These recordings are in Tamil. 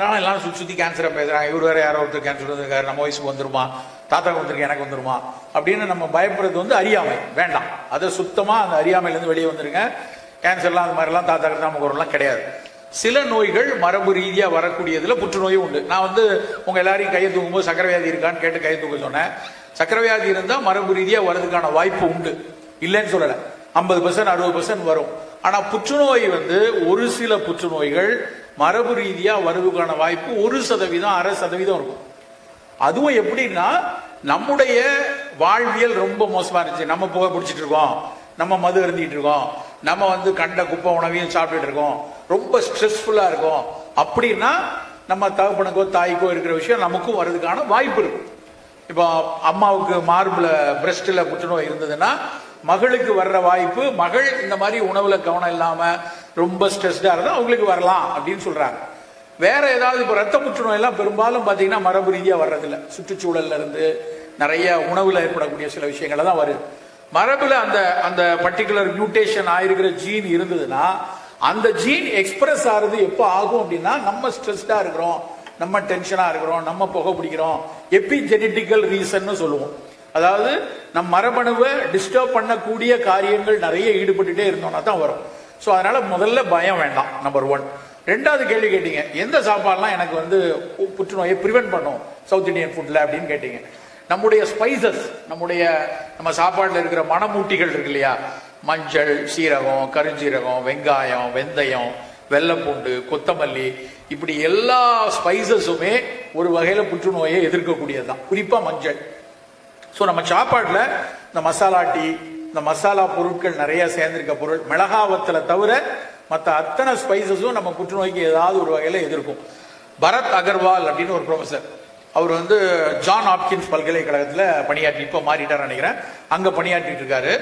நான் எல்லாரும் சுற்றி சுற்றி கேன்சரை பேசுகிறாங்க. இவர் வேறு யாரோ ஒருத்தர் கேன்சர் வந்திருக்காரு, நம்ம வயசுக்கு வந்துருமா, தாத்தாவுக்கு வந்திருக்கு எனக்கு வந்துருமா அப்படின்னு நம்ம பயப்படுறது வந்து அறியாமை. வேண்டாம், அதை சுத்தமாக அந்த அறியாமையிலேருந்து வெளியே வந்துருங்க. கேன்சர்லாம் அந்த மாதிரிலாம் தாத்தாக்கு நமக்கு வரலாம் கிடையாது. சில நோய்கள் மரபு ரீதியாக வரக்கூடியதில் புற்றுநோயும் உண்டு. நான் வந்து உங்கள் எல்லாரையும் கையை தூக்கும்போது சக்கரை வியாதி இருக்கான்னு கேட்டு கையை தூக்க சொன்னேன். சக்கரை வியாதி இருந்தால் மரபு ரீதியாக வர்றதுக்கான வாய்ப்பு உண்டு, இல்லைன்னு சொல்லலை. 50% 60% வரும். ஆனால் புற்றுநோய் வந்து ஒரு சில புற்றுநோய்கள் மரபு ரீதியாக வருவதற்கான வாய்ப்பு 1%, 1/2% இருக்கும். அதுவும் எப்படின்னா, நம்முடைய வாழ்வியல் ரொம்ப மோசமாக இருந்துச்சு. நம்ம புகை பிடிச்சிட்டு இருக்கோம், நம்ம மது அருந்திட்டு இருக்கோம், நம்ம வந்து கண்ட குப்பை உணவையும் சாப்பிட்டுட்டு இருக்கோம், ரொம்ப ஸ்ட்ரெஸ்ஃபுல்லாக இருக்கும். அப்படின்னா நம்ம தகப்பனுக்கோ தாய்க்கோ இருக்கிற விஷயம் நமக்கும் வர்றதுக்கான வாய்ப்பு இருக்கும். இப்போ அம்மாவுக்கு மார்பில் பிரஸ்டில் புற்றுநோய் இருந்ததுன்னா மகளுக்கு வர்ற வாய்ப்பு, மகள் இந்த மாதிரி உணவுல கவனம் இல்லாமல் ரொம்ப ஸ்ட்ரெஸ்டாக இருந்தால் அவங்களுக்கு வரலாம் அப்படின்னு சொல்றாங்க. வேற ஏதாவது இப்போ ரத்த புற்றுநோய் எல்லாம் பெரும்பாலும் பார்த்தீங்கன்னா மரபு ரீதியாக வர்றதில்ல. சுற்றுச்சூழல்ல இருந்து நிறைய உணவுல ஏற்படக்கூடிய சில விஷயங்கள் தான் வருது. மரபுல அந்த அந்த பர்டிகுலர் மியூட்டேஷன் ஆயிருக்கிற ஜீன் இருந்ததுன்னா அந்த ஜீன் எக்ஸ்பிரஸ் ஆகுறது எப்போ ஆகும் அப்படின்னா, நம்ம ஸ்ட்ரெஸ்டா இருக்கிறோம், நம்ம டென்ஷனா இருக்கிறோம், நம்ம புகை பிடிக்கிறோம், எபிஜெனட்டிக்கல் ரீசன் சொல்லுவோம். அதாவது நம் மரபணுவை டிஸ்டர்ப் பண்ணக்கூடிய காரியங்கள் நிறைய ஈடுபட்டுட்டே இருந்தோம்னா தான் வரும். ஸோ அதனால முதல்ல பயம் வேண்டாம், நம்பர் 1. ரெண்டாவது கேள்வி கேட்டீங்க, எந்த சாப்பாடுலாம் எனக்கு வந்து புற்றுநோயை ப்ரிவென்ட் பண்ணும் சவுத் இந்தியன் ஃபுட்ல அப்படின்னு கேட்டீங்க. நம்முடைய ஸ்பைசஸ், நம்ம சாப்பாடுல இருக்கிற மணமூட்டிகள் இருக்கு இல்லையா, மஞ்சள், சீரகம், கருஞ்சீரகம், வெங்காயம், வெந்தயம், வெள்ளைப்பூண்டு, கொத்தமல்லி, இப்படி எல்லா ஸ்பைசஸுமே ஒரு வகையில புற்றுநோயை எதிர்க்கக்கூடியதுதான். குறிப்பா மஞ்சள். ஸோ நம்ம சாப்பாட்டில் இந்த மசாலா டீ, இந்த மசாலா பொருட்கள் நிறைய சேர்ந்திருக்க பொருள், மிளகாவத்தில் தவிர மற்ற அத்தனை ஸ்பைசஸும் நம்ம புற்றுநோய்க்கு ஏதாவது ஒரு வகையில் எதிர்க்கும். பரத் அகர்வால் அப்படின்னு ஒரு ப்ரொஃபஸர், அவர் வந்து ஜான் ஹாப்கின்ஸ் பல்கலைக்கழகத்தில் பணியாற்றி, இப்போ மாறிட்டார் நினைக்கிறேன், அங்கே பணியாற்றிட்டு இருக்காரு.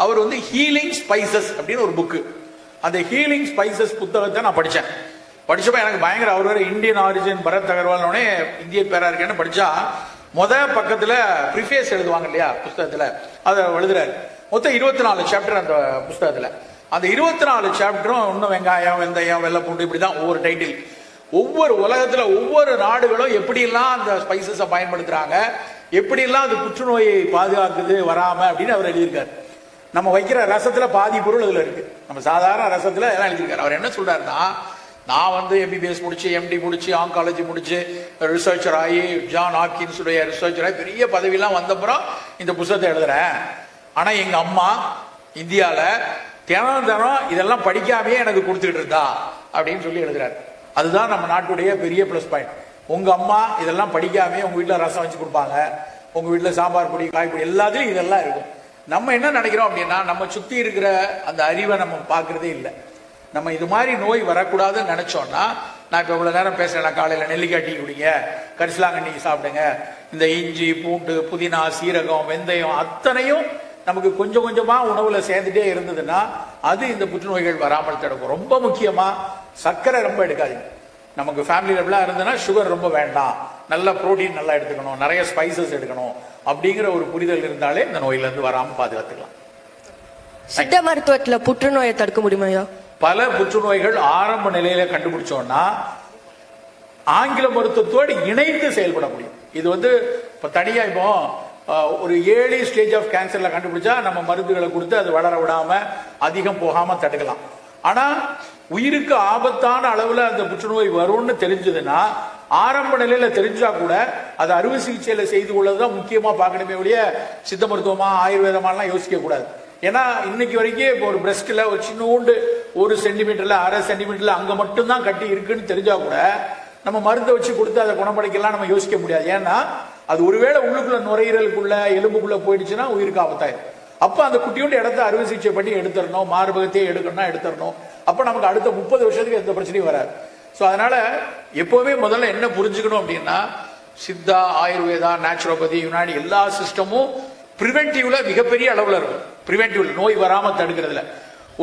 அவர் வந்து ஹீலிங் ஸ்பைசஸ் அப்படின்னு ஒரு புக்கு, அந்த ஹீலிங் ஸ்பைசஸ் புத்தகத்தை நான் படிச்சப்ப எனக்கு பயங்கர, அவர் வேற இந்தியன் ஆரிஜின் பரத் அகர்வால்னே இந்திய பேரா இருக்கேன்னு படிச்சா, பக்கத்துல ப்ரிஃபேஸ் எழுதுவாங்க இல்லையா புஸ்தகத்துல, அதை எழுதுறாரு. மொத்தம் 24 சாப்டர் அந்த புஸ்தகத்துல. அந்த 24 சாப்டரும் இன்னும் வெங்காயம், வெந்தயம், வெள்ளைப்பூண்டு, இப்படிதான் ஒவ்வொரு டைட்டில். ஒவ்வொரு உலகத்துல ஒவ்வொரு நாடுகளும் எப்படியெல்லாம் அந்த ஸ்பைசஸை பயன்படுத்துறாங்க, எப்படியெல்லாம் அது புற்றுநோயை பாதுகாக்குது வராம அப்படின்னு அவர் எழுதியிருக்காரு. நம்ம வைக்கிற ரசத்துல பாதி பொருள் அதுல இருக்கு. நம்ம சாதாரண ரசத்துல எல்லாம் எழுதியிருக்காரு. அவர் என்ன சொல்றாருன்னா, நான் வந்து எம்பிபிஎஸ் முடிச்சு, எம்டி முடிச்சு, ஆங்காலஜி முடிச்சு, ரிசர்ச்சர் ஆகி, ஜான் ஹாப்கின்ஸ் உடைய ரிசர்ச்சர் ஆகி பெரிய பதவியெல்லாம் வந்தப்புறம் இந்த புத்தகத்தை எழுதுறேன். ஆனா எங்க அம்மா இந்தியால தினம் இதெல்லாம் படிக்காமே எனக்கு கொடுத்துட்டு இருந்தா அப்படின்னு சொல்லி எழுதுறாரு. அதுதான் நம்ம நாட்டுடைய பெரிய பிளஸ் பாயிண்ட். உங்க அம்மா இதெல்லாம் படிக்காமே உங்க வீட்டுல ரசம் வச்சு கொடுப்பாங்க, உங்க வீட்டுல சாம்பார் பொடி, காய்பொடி, எல்லாத்துலயும் இதெல்லாம் இருக்கும். நம்ம என்ன நினைக்கிறோம் அப்படின்னா, நம்ம சுத்தி இருக்கிற அந்த அறிவை நம்ம பார்க்கறதே இல்லை. நம்ம இது மாதிரி நோய் வரக்கூடாதுன்னு நினைச்சோம்னா, நான் இப்போ இவ்வளவு நேரம் பேசுறேன், காலையில் நெல்லிக்காய் டீ குடிங்க, கரிசலாங்கண்ணி சாப்பிடுங்க, இந்த இஞ்சி, பூண்டு, புதினா, சீரகம், வெந்தயம் அத்தனையும் நமக்கு கொஞ்சம் கொஞ்சமா உணவுல சேர்ந்துட்டே இருந்ததுன்னா அது இந்த புற்றுநோய்கள் வராமல் தடுக்கும். ரொம்ப முக்கியமா சர்க்கரை ரொம்ப எடுக்காதீங்க. நமக்கு ஃபேமிலி லெவலாக இருந்ததுன்னா சுகர் ரொம்ப வேண்டாம், நல்ல புரோட்டீன் நல்லா எடுத்துக்கணும், நிறைய ஸ்பைசஸ் எடுக்கணும் அப்படிங்கிற ஒரு புரிதல் இருந்தாலே இந்த நோயிலிருந்து வராமல் பாதுகாத்துக்கலாம். சித்த மருத்துவத்தில் புற்றுநோயை தடுக்க முடியுமா? பல புற்றுநோய்கள் ஆரம்ப நிலையில கண்டுபிடிச்சோம்னா ஆங்கில மருத்துவத்தோடு இணைந்து செயல்பட முடியும். இது வந்து இப்ப தனியா இப்போ ஒரு ஏர்லி ஸ்டேஜ் ஆஃப் கேன்சர்ல கண்டுபிடிச்சா நம்ம மருந்துகளை கொடுத்து அது வளர விடாம அதிகம் போகாம தடுக்கலாம். ஆனா உயிருக்கு ஆபத்தான அளவுல அந்த புற்றுநோய் வரும்னு தெரிஞ்சதுன்னா, ஆரம்ப நிலையில தெரிஞ்சா கூட அது அறுவை சிகிச்சையில செய்து கொள்ளதான் முக்கியமா பார்க்கணுமே ஒழிய சித்த மருத்துவமா ஆயுர்வேதமாலாம் யோசிக்க கூடாது. ஏன்னா இன்னைக்கு வரைக்கும் இப்போ ஒரு பிரஸ்ட்ல ஒரு சின்னோண்டு 1 சென்டிமீட்டர்ல 1/2 சென்டிமீட்டர்ல அங்க மட்டும்தான் கட்டி இருக்குன்னு தெரிஞ்சா கூட நம்ம மருந்தை வச்சு கொடுத்து அதை குணப்படுத்தலாம் நம்ம யோசிக்க முடியாது. ஏன்னா அது ஒருவேளை உள்ளுக்குள்ள நுரையீரலுக்குள்ள எலும்புக்குள்ள போயிடுச்சுன்னா உயிருக்கு ஆபத்தாயிரும். அப்ப அந்த குட்டியோட இடத்த அறுவை சிகிச்சை பண்ணி எடுத்துடணும், மார்பகத்தையே எடுக்கணும்னா எடுத்துடணும். அப்ப நமக்கு அடுத்த 30 வருஷத்துக்கு எந்த பிரச்சனையும் வராது. ஸோ அதனால எப்பவுமே முதல்ல என்ன புரிஞ்சுக்கணும் அப்படின்னா, சித்தா, ஆயுர்வேதா, நேச்சுரோபதி, யுனானி எல்லா சிஸ்டமும் பிரிவென்டிவ்ல மிகப்பெரிய அளவுல இருக்கும். பிரிவென்டிவ்ல நோய் வராம தடுக்கிறதுல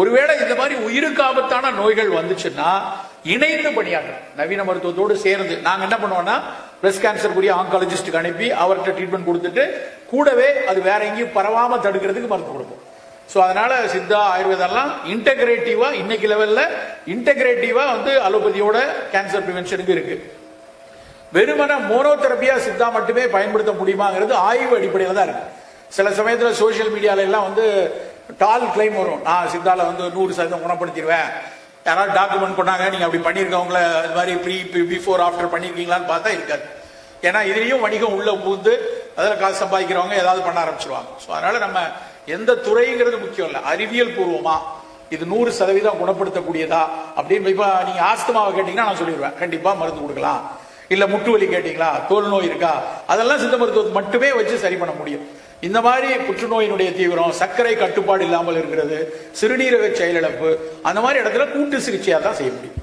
ஒருவேளை இந்த மாதிரி உயிருக்கு ஆபத்தான நோய்கள் வந்துச்சுன்னா இணைந்து பணியாற்றும். நவீன மருத்துவத்தோடு சேர்ந்து நாங்க என்ன பண்ணுவோம்னா, பிரஸ்ட் கேன்சர் கூடிய ஆங்காலஜிஸ்டுக்கு அனுப்பி அவர்கிட்ட ட்ரீட்மெண்ட் கொடுத்துட்டு கூடவே அது வேற எங்கேயும் பரவாம தடுக்கிறதுக்கு மருந்து கொடுப்போம். ஸோ அதனால சித்தா, ஆயுர்வேதம்லாம் இன்டெகிரேட்டிவா இன்னைக்கு லெவல்ல இன்டெகிரேட்டிவா வந்து அலோபதியோட கேன்சர் பிரிவென்ஷனுக்கு இருக்கு. வெறுமன மோனோதெரபியா சித்தா மட்டுமே பயன்படுத்த முடியுமாங்கிறது ஆய்வு அடிப்படையில் தான் இருக்கு. சில சமயத்துல சோசியல் மீடியால எல்லாம் வந்து டால் கிளைம் வரும், நான் சித்தால வந்து 100% குணப்படுத்திடுவேன், யாராவது டாக்குமெண்ட் பண்ணாங்க, நீங்க அப்படி பண்ணிருக்கவங்கள இது மாதிரி பிஃபோர் ஆஃப்டர் பண்ணிருக்கீங்களான்னு பார்த்தா இருக்காது. ஏன்னா இதுலயும் வணிகம் உள்ள புகுந்து அதில் காசு சம்பாதிக்கிறவங்க ஏதாவது பண்ண ஆரம்பிச்சிருவாங்க. ஸோ அதனால நம்ம எந்த துறைங்கிறது முக்கியம் இல்லை, அறிவியல் பூர்வமா இது 100% குணப்படுத்தக்கூடியதா அப்படின்னு. இப்ப நீங்க ஆஸ்துமாவை கேட்டீங்கன்னா நான் சொல்லிடுவேன், கண்டிப்பா மருந்து கொடுக்கலாம். இல்ல முட்டு வலி கேட்டீங்களா, தோல் நோய் இருக்கா, அதெல்லாம் சித்த மருத்துவத்தை மட்டுமே வச்சு சரி பண்ண முடியும். இந்த மாதிரி புற்றுநோயினுடைய தீவிரம், சர்க்கரை கட்டுப்பாடு இல்லாமல் இருக்கிறது, சிறுநீரக செயலிழப்பு, அந்த மாதிரி இடத்துல கூட்டு சிகிச்சையா தான் செய்ய முடியும்.